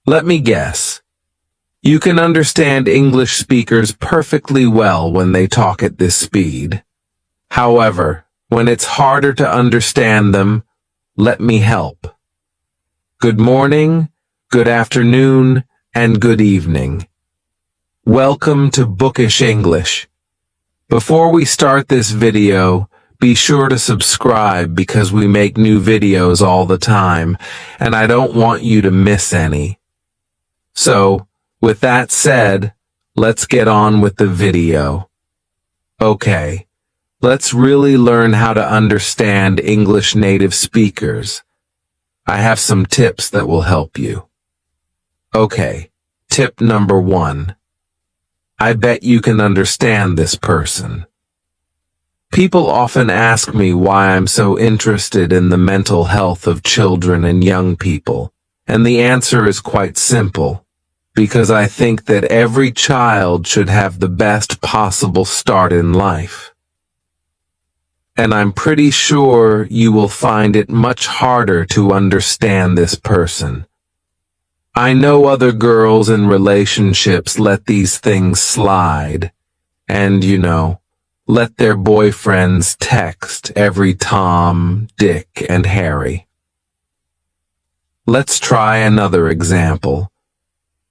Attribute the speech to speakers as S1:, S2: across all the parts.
S1: Let me guess. You can understand English speakers perfectly well when they talk at this speed. However, when it's harder to understand them, let me help. Good morning, good afternoon, and good evening. Welcome to Bookish English. Before we start this video, be sure to subscribe because we make new videos all the time, and I don't want you to miss any. So, with that said, let's get on with the video. Okay, let's really learn how to understand English native speakers. I have some tips that will help you. Okay, tip number 1. I bet you can understand this person. People often ask me why I'm so interested in the mental health of children and young people, and the answer is quite simple. Because I think that every child should have the best possible start in life. And I'm pretty sure you will find it much harder to understand this person. I know other girls in relationships let these things slide, and, let their boyfriends text every Tom, Dick, and Harry. Let's try another example.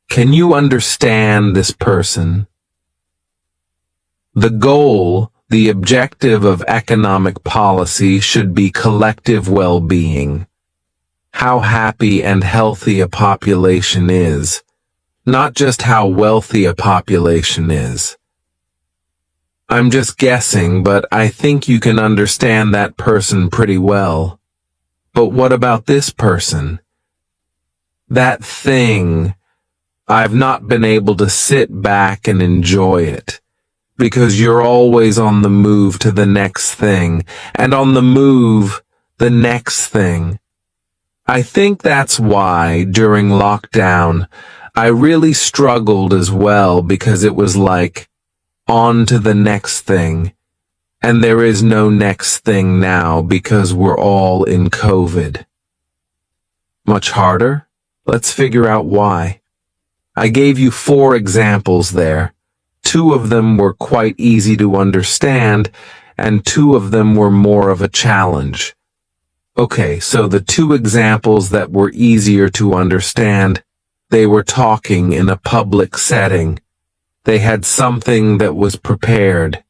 S1: Can you understand this person? The goal, the objective of economic policy should be collective well-being. How happy and healthy a population is, not just how wealthy a population is. I'm just guessing, but I think you can understand that person pretty well. But what about this person? That thing. I've not been able to sit back and enjoy it, because you're always on the move to the next thing, and on the move, the next thing. I think that's why, during lockdown, I really struggled as well, because it was like, on to the next thing, and there is no next thing now because we're all in COVID. Much harder? Let's figure out why. I gave you 4 examples there. 2 of them were quite easy to understand, and 2 of them were more of a challenge. Okay, so the 2 examples that were easier to understand, they were talking in a public setting. They had something that was prepared.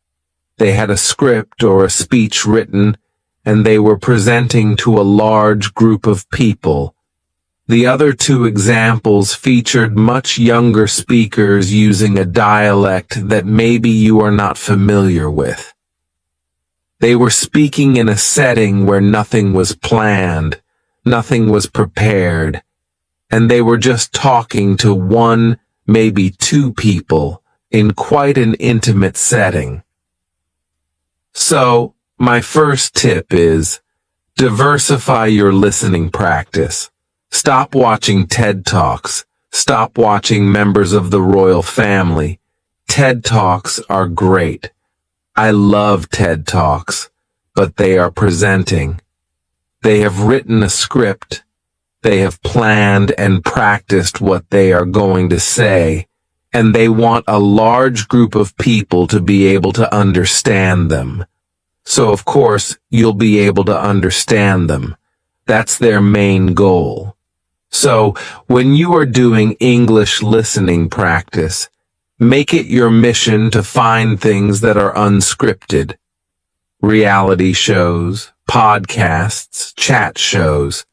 S1: They had a script or a speech written, and they were presenting to a large group of people. The other 2 examples featured much younger speakers using a dialect that maybe you are not familiar with. They were speaking in a setting where nothing was planned, nothing was prepared, and they were just talking to 1, maybe 2 people in quite an intimate setting. So, my first tip is, diversify your listening practice. Stop watching TED Talks. Stop watching members of the royal family. TED Talks are great. I love TED Talks, but they are presenting. They have written a script. They have planned and practiced what they are going to say, and they want a large group of people to be able to understand them. So, of course, you'll be able to understand them. That's their main goal. So, when you are doing English listening practice, make it your mission to find things that are unscripted. Reality shows, podcasts, chat shows.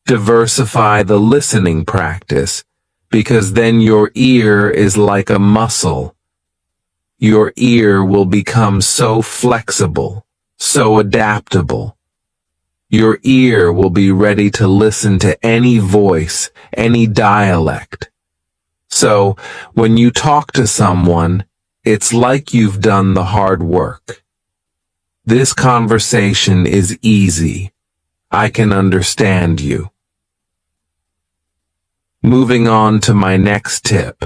S1: Diversify the listening practice, because then your ear is like a muscle. Your ear will become so flexible, so adaptable. Your ear will be ready to listen to any voice, any dialect. So, when you talk to someone, it's like you've done the hard work. This conversation is easy. I can understand you. Moving on to my next tip.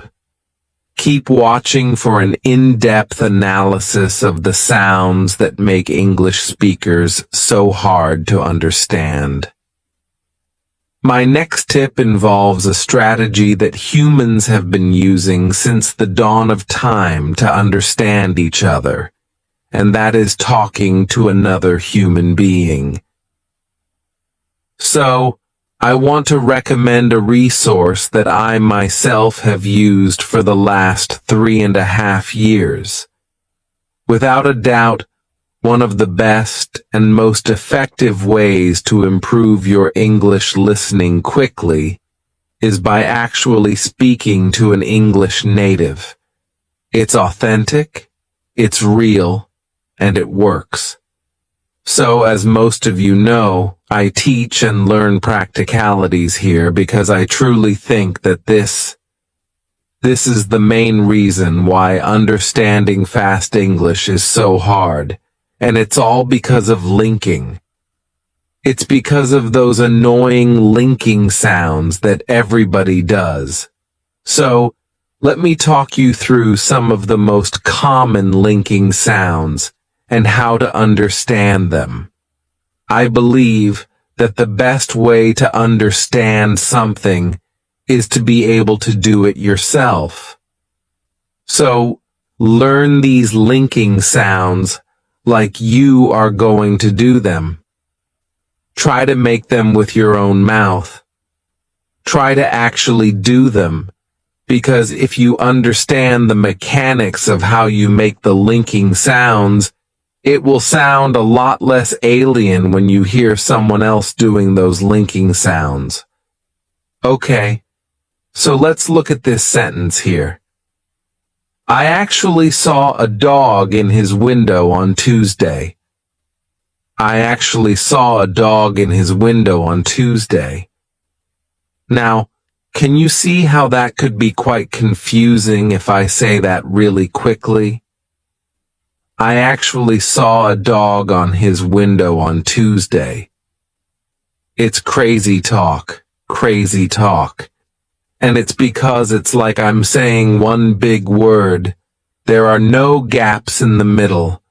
S1: Keep watching for an in-depth analysis of the sounds that make English speakers so hard to understand. My next tip involves a strategy that humans have been using since the dawn of time to understand each other, and that is talking to another human being. So, I want to recommend a resource that I myself have used for the last 3.5 years. Without a doubt, one of the best and most effective ways to improve your English listening quickly is by actually speaking to an English native. It's authentic, it's real, and it works. So, as most of you know, I teach and learn practicalities here because I truly think that this is the main reason why understanding fast English is so hard, and it's all because of linking. It's because of those annoying linking sounds that everybody does. So, let me talk you through some of the most common linking sounds and how to understand them. I believe that the best way to understand something is to be able to do it yourself. So, learn these linking sounds like you are going to do them. Try to make them with your own mouth. Try to actually do them, because if you understand the mechanics of how you make the linking sounds, it will sound a lot less alien when you hear someone else doing those linking sounds. Okay, so let's look at this sentence here. I actually saw a dog in his window on Tuesday. I actually saw a dog in his window on Tuesday. Now, can you see how that could be quite confusing if I say that really quickly? I actually saw a dog on his window on Tuesday. It's crazy talk, and it's because it's like I'm saying one big word. There are no gaps in the middle.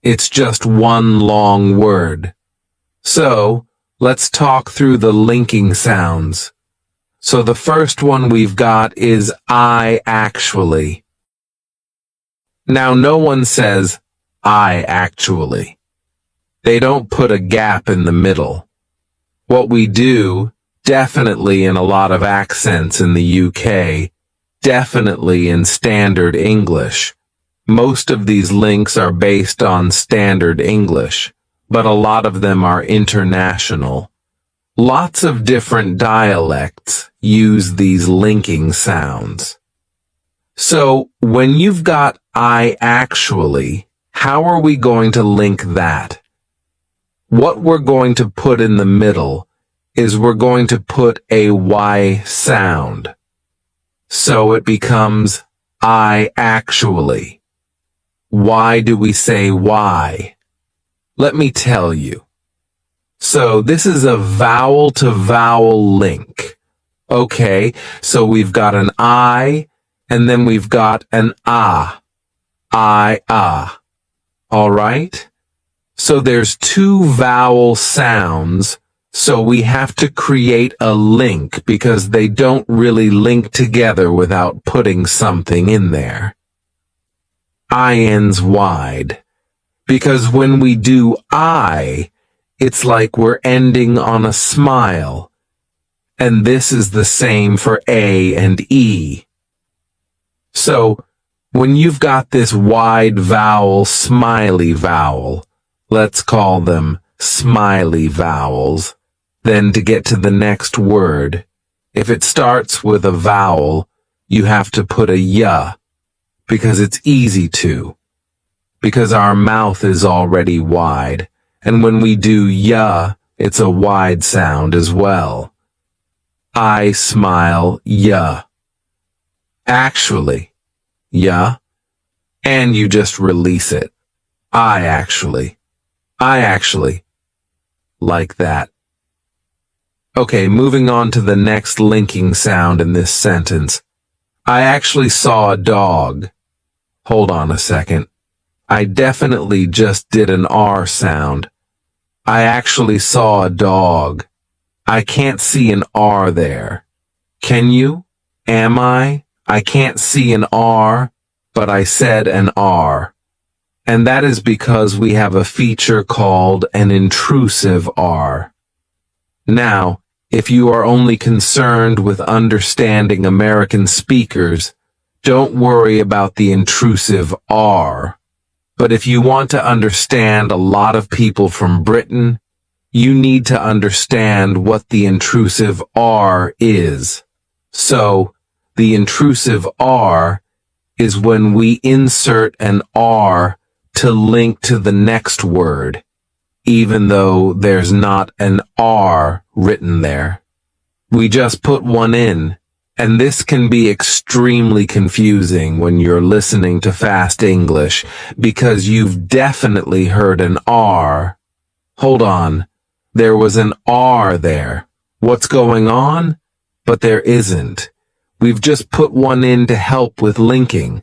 S1: It's just one long word. So, let's talk through the linking sounds. So the first one we've got is I actually. Now no one says, I actually. They don't put a gap in the middle. What we do, definitely in a lot of accents in the UK, definitely in standard English. Most of these links are based on standard English, but a lot of them are international. Lots of different dialects use these linking sounds. So, when you've got I actually, how are we going to link that? What we're going to put in the middle is we're going to put a Y sound. So it becomes I actually. Why do we say why? Let me tell you. So this is a vowel to vowel link. Okay, so we've got an I, and then we've got an ah. All right? So there's two vowel sounds, so we have to create a link because they don't really link together without putting something in there. I ends wide, because when we do I, it's like we're ending on a smile, and this is the same for A and E. So, when you've got this wide vowel, smiley vowel, let's call them smiley vowels, then to get to the next word, if it starts with a vowel, you have to put a y, because it's easy to, because our mouth is already wide, and when we do y, it's a wide sound as well. I smile, y. Actually, yeah, and you just release it. I actually, like that. Okay, moving on to the next linking sound in this sentence. I actually saw a dog. Hold on a second. I definitely just did an R sound. I actually saw a dog. I can't see an R there. Can you? Am I? I can't see an R, but I said an R. And that is because we have a feature called an intrusive R. Now, if you are only concerned with understanding American speakers, don't worry about the intrusive R. But if you want to understand a lot of people from Britain, you need to understand what the intrusive R is. So, the intrusive R is when we insert an R to link to the next word, even though there's not an R written there. We just put one in, and this can be extremely confusing when you're listening to fast English, because you've definitely heard an R. Hold on, there was an R there. What's going on? But there isn't. We've just put one in to help with linking.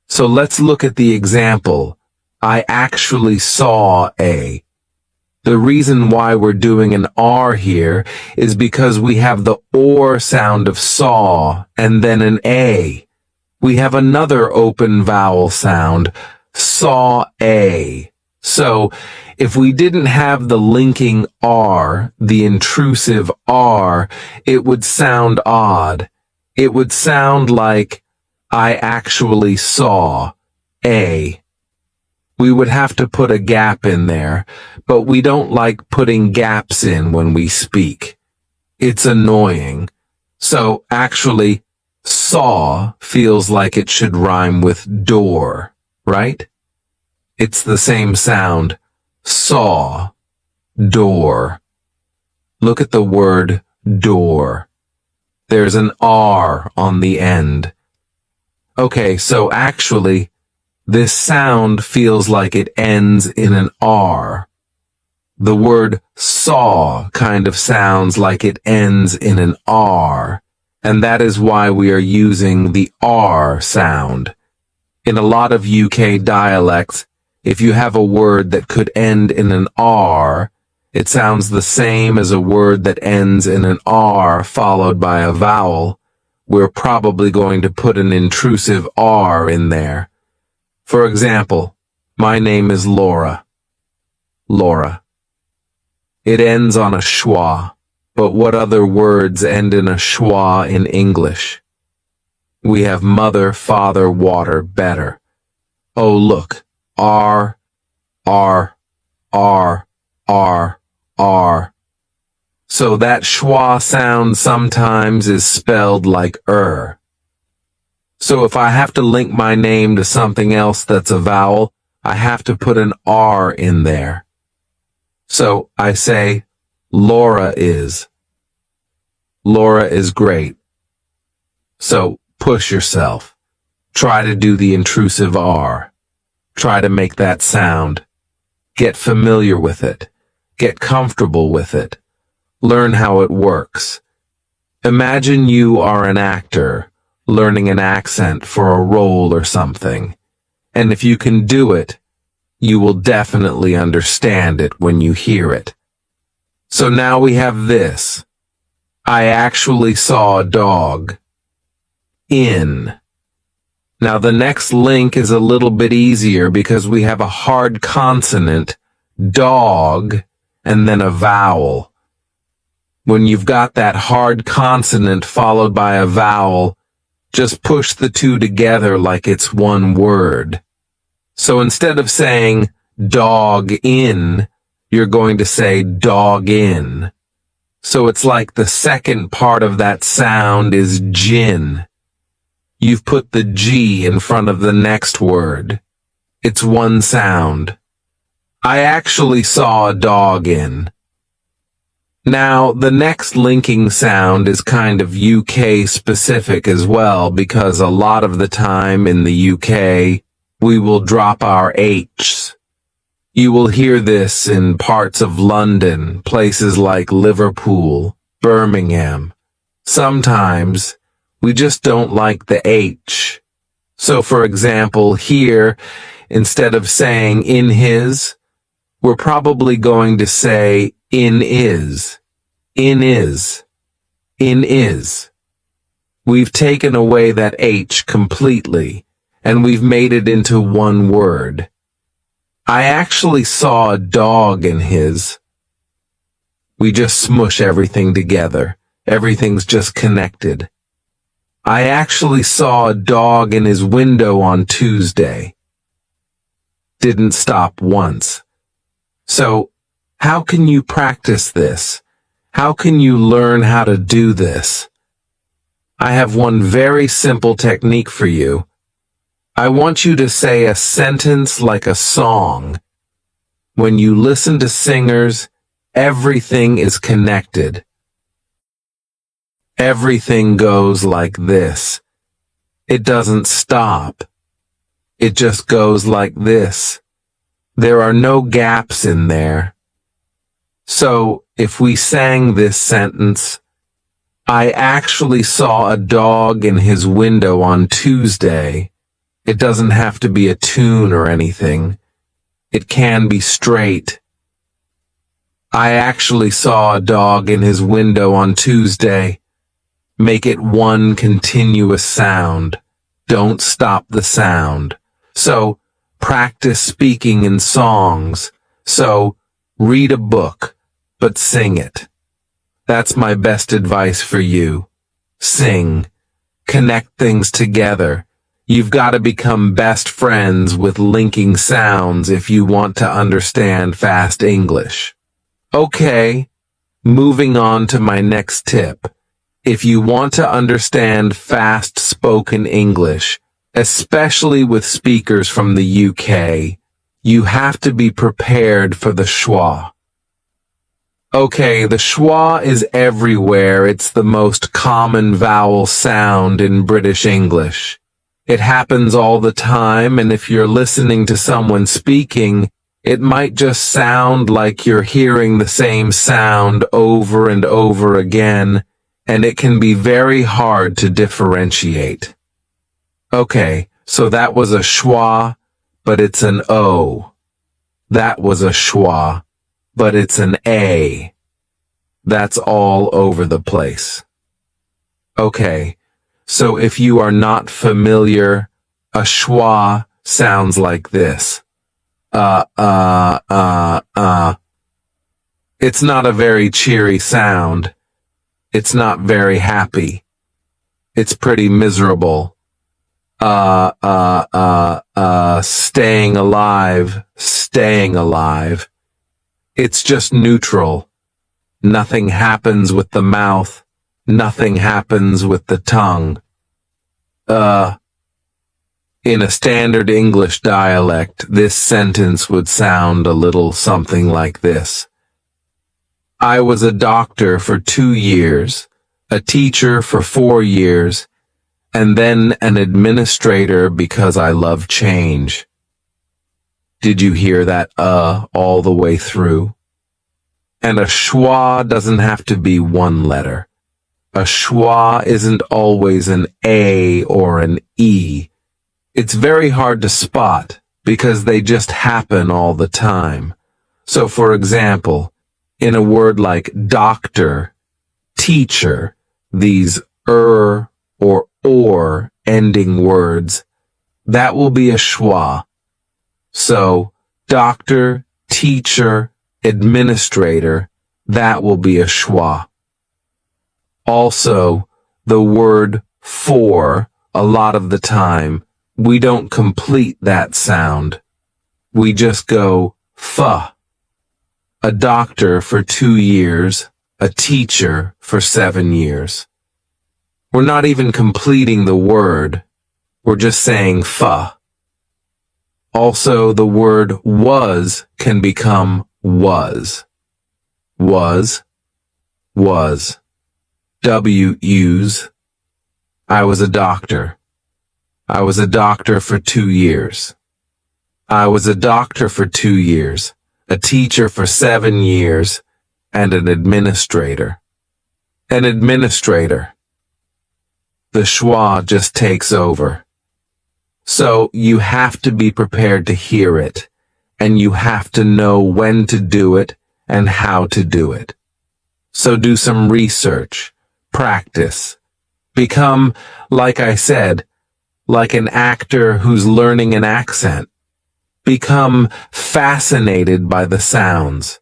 S1: So let's look at the example. I actually saw a. The reason why we're doing an R here is because we have the OR sound of saw and then an A. We have another open vowel sound, saw a. So, if we didn't have the linking R, the intrusive R, it would sound odd. It would sound like, I actually saw a. We would have to put a gap in there, but we don't like putting gaps in when we speak. It's annoying. So, actually, saw feels like it should rhyme with door, right? It's the same sound. Saw, door. Look at the word door. There's an R on the end. Okay, so actually, this sound feels like it ends in an R. The word saw kind of sounds like it ends in an R, and that is why we are using the R sound. In a lot of UK dialects, if you have a word that could end in an R, it sounds the same as a word that ends in an R followed by a vowel. We're probably going to put an intrusive R in there. For example, my name is Laura. Laura. It ends on a schwa, but what other words end in a schwa in English? We have mother, father, water, better. Oh, look. R, R, R, R, R. So that schwa sound sometimes is spelled like So if I have to link my name to something else that's a vowel, I have to put an R in there. So I say, Laura is. Laura is great. So push yourself. Try to do the intrusive R. Try to make that sound. Get familiar with it. Get comfortable with it. Learn how it works. Imagine you are an actor learning an accent for a role or something. And if you can do it, you will definitely understand it when you hear it. So now we have this. I actually saw a dog. In. Now the next link is a little bit easier because we have a hard consonant, dog, and then a vowel. When you've got that hard consonant followed by a vowel, just push the two together like it's one word. So instead of saying dog in, you're going to say dog in. So it's like the second part of that sound is gin. You've put the G in front of the next word. It's one sound. I actually saw a dog in. Now, the next linking sound is kind of UK specific as well, because a lot of the time in the UK, we will drop our H's. You will hear this in parts of London, places like Liverpool, Birmingham. Sometimes, we just don't like the H. So for example, here, instead of saying in his, we're probably going to say in is. In is. In is. We've taken away that H completely, and we've made it into one word. I actually saw a dog in his. We just smush everything together. Everything's just connected. I actually saw a dog in his window on Tuesday. Didn't stop once. So, how can you practice this? How can you learn how to do this? I have one very simple technique for you. I want you to say a sentence like a song. When you listen to singers, everything is connected. Everything goes like this. It doesn't stop. It just goes like this. There are no gaps in there. So, if we sang this sentence, I actually saw a dog in his window on Tuesday. It doesn't have to be a tune or anything. It can be straight. I actually saw a dog in his window on Tuesday. Make it one continuous sound. Don't stop the sound. So, practice speaking in songs. So, read a book, but sing it. That's my best advice for you. Sing. Connect things together. You've got to become best friends with linking sounds if you want to understand fast English. Okay, moving on to my next tip. If you want to understand fast spoken English, especially with speakers from the UK, you have to be prepared for the schwa. Okay, the schwa is everywhere. It's the most common vowel sound in British English. It happens all the time, and if you're listening to someone speaking, it might just sound like you're hearing the same sound over and over again, and it can be very hard to differentiate. Okay, so that was a schwa, but it's an O. That was a schwa, but it's an A. That's all over the place. Okay, so if you are not familiar, a schwa sounds like this. It's not a very cheery sound. It's not very happy. It's pretty miserable. Staying alive, staying alive. It's just neutral. Nothing happens with the mouth. Nothing happens with the tongue. In a standard English dialect, this sentence would sound a little something like this. I was a doctor for 2 years, a teacher for 4 years, and then an administrator because I love change. Did you hear that all the way through? And a schwa doesn't have to be one letter. A schwa isn't always an A or an E. It's very hard to spot because they just happen all the time. So for example, in a word like doctor, teacher, these or ending words, that will be a schwa. So doctor, teacher, administrator, that will be a schwa. Also, the word for, a lot of the time, we don't complete that sound. We just go fa. A doctor for 2 years, a teacher for 7 years. We're not even completing the word. We're just saying fa. Also, the word was can become was. Was. W-use. I was a doctor. I was a doctor for 2 years. I was a doctor for 2 years, a teacher for 7 years, and an administrator. An administrator. The schwa just takes over. So you have to be prepared to hear it, and you have to know when to do it and how to do it. So do some research, practice. Become, like I said, like an actor who's learning an accent. Become fascinated by the sounds.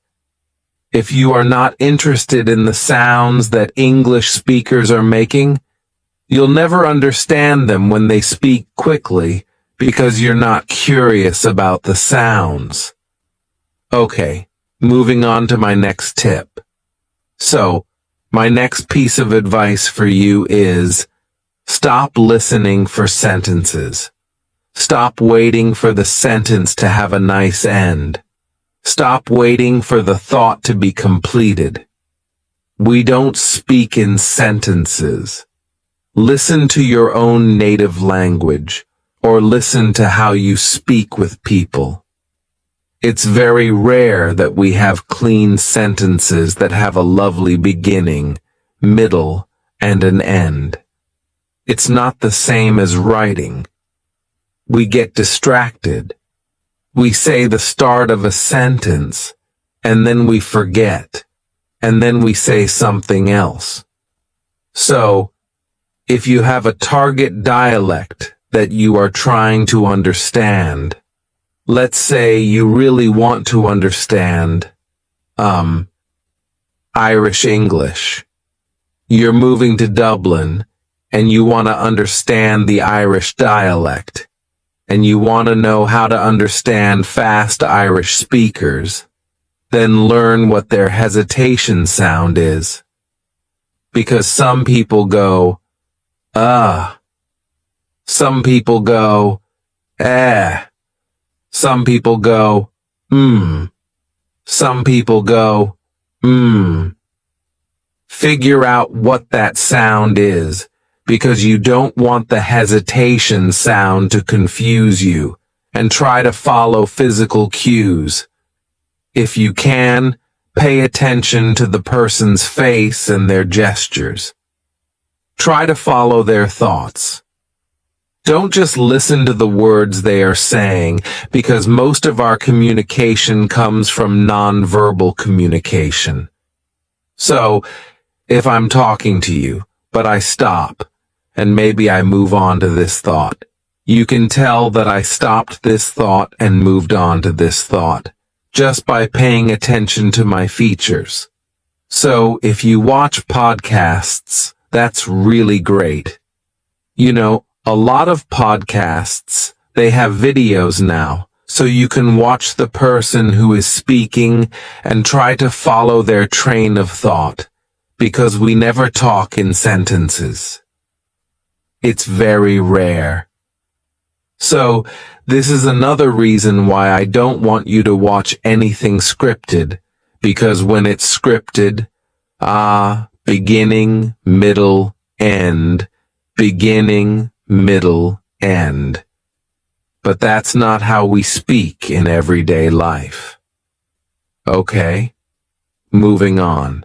S1: If you are not interested in the sounds that English speakers are making, you'll never understand them when they speak quickly because you're not curious about the sounds. Okay, moving on to my next tip. So, my next piece of advice for you is stop listening for sentences. Stop waiting for the sentence to have a nice end. Stop waiting for the thought to be completed. We don't speak in sentences. Listen to your own native language, or listen to how you speak with people. It's very rare that we have clean sentences that have a lovely beginning, middle, and an end. It's not the same as writing. We get distracted. We say the start of a sentence, and then we forget, and then we say something else. So, if you have a target dialect that you are trying to understand, let's say you really want to understand, Irish English. You're moving to Dublin, and you want to understand the Irish dialect, and you want to know how to understand fast Irish speakers, then learn what their hesitation sound is. Because some people go, some people go, some people go, some people go, Figure out what that sound is, because you don't want the hesitation sound to confuse you, and try to follow physical cues. If you can, pay attention to the person's face and their gestures. Try to follow their thoughts. Don't just listen to the words they are saying, because most of our communication comes from nonverbal communication. So, if I'm talking to you, but I stop, and maybe I move on to this thought, you can tell that I stopped this thought and moved on to this thought, just by paying attention to my features. So, if you watch podcasts, that's really great. You know, a lot of podcasts, they have videos now, so you can watch the person who is speaking and try to follow their train of thought, because we never talk in sentences. It's very rare. So, this is another reason why I don't want you to watch anything scripted, because when it's scripted, beginning, middle, end, beginning, middle, end. But that's not how we speak in everyday life. Okay, moving on.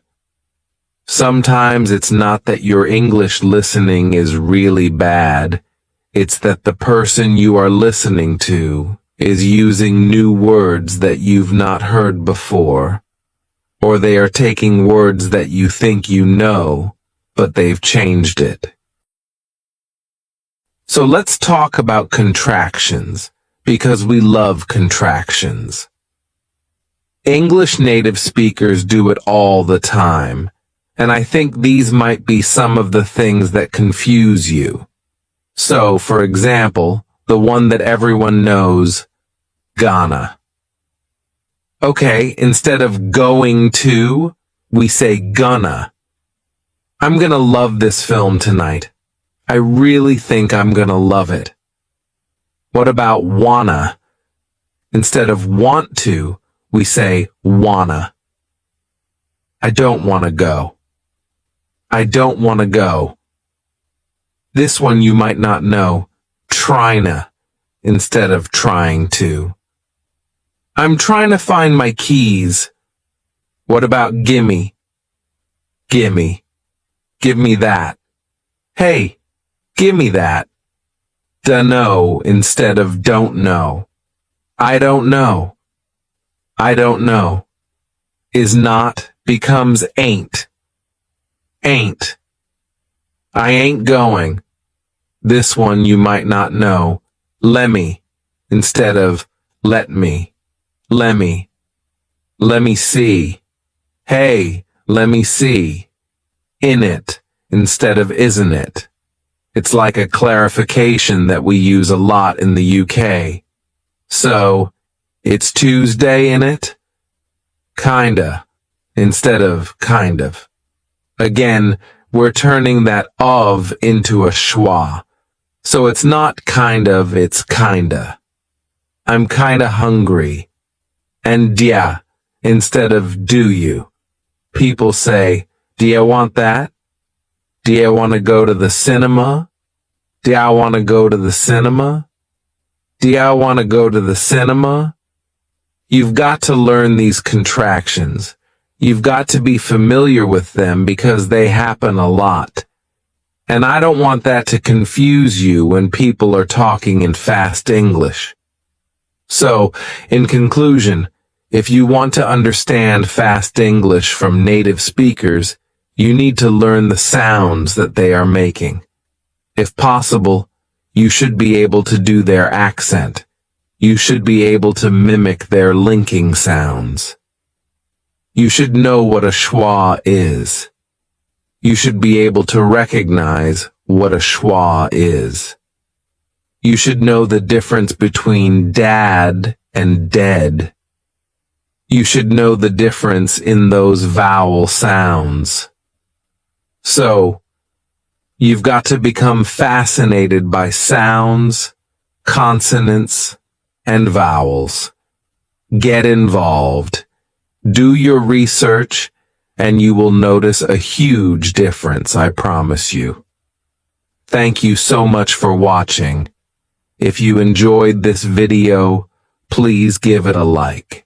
S1: Sometimes it's not that your English listening is really bad, it's that the person you are listening to is using new words that you've not heard before, or they are taking words that you think you know, but they've changed it. So let's talk about contractions, because we love contractions. English native speakers do it all the time, and I think these might be some of the things that confuse you. So, for example, the one that everyone knows, gonna. Okay, instead of going to, we say gonna. I'm gonna love this film tonight. I really think I'm gonna love it. What about wanna? Instead of want to, we say wanna. I don't wanna go. I don't wanna go. This one you might not know, tryna, instead of trying to. I'm trying to find my keys. What about gimme? Gimme. Give me that. Hey, give me that. Dunno instead of don't know. I don't know. I don't know. Is not becomes ain't. ain't. I ain't going. This one you might not know. Lemme instead of let me. Lemme. Lemme see. Hey, lemme see. In it instead of isn't it. It's like a clarification that we use a lot in the UK. So, it's Tuesday in it? Kinda instead of kind of. Again, we're turning that of into a schwa. So it's not kind of, it's kinda. I'm kinda hungry. And yeah, instead of do you. People say, do you want that? Do you want to go to the cinema? Do I want to go to the cinema? Do I want to go to the cinema? You've got to learn these contractions. You've got to be familiar with them because they happen a lot. And I don't want that to confuse you when people are talking in fast English. So, in conclusion, if you want to understand fast English from native speakers, you need to learn the sounds that they are making. If possible, you should be able to do their accent. You should be able to mimic their linking sounds. You should know what a schwa is. You should be able to recognize what a schwa is. You should know the difference between dad and dead. You should know the difference in those vowel sounds. So, you've got to become fascinated by sounds, consonants, and vowels. Get involved. Do your research, and you will notice a huge difference, I promise you. Thank you so much for watching. If you enjoyed this video, please give it a like.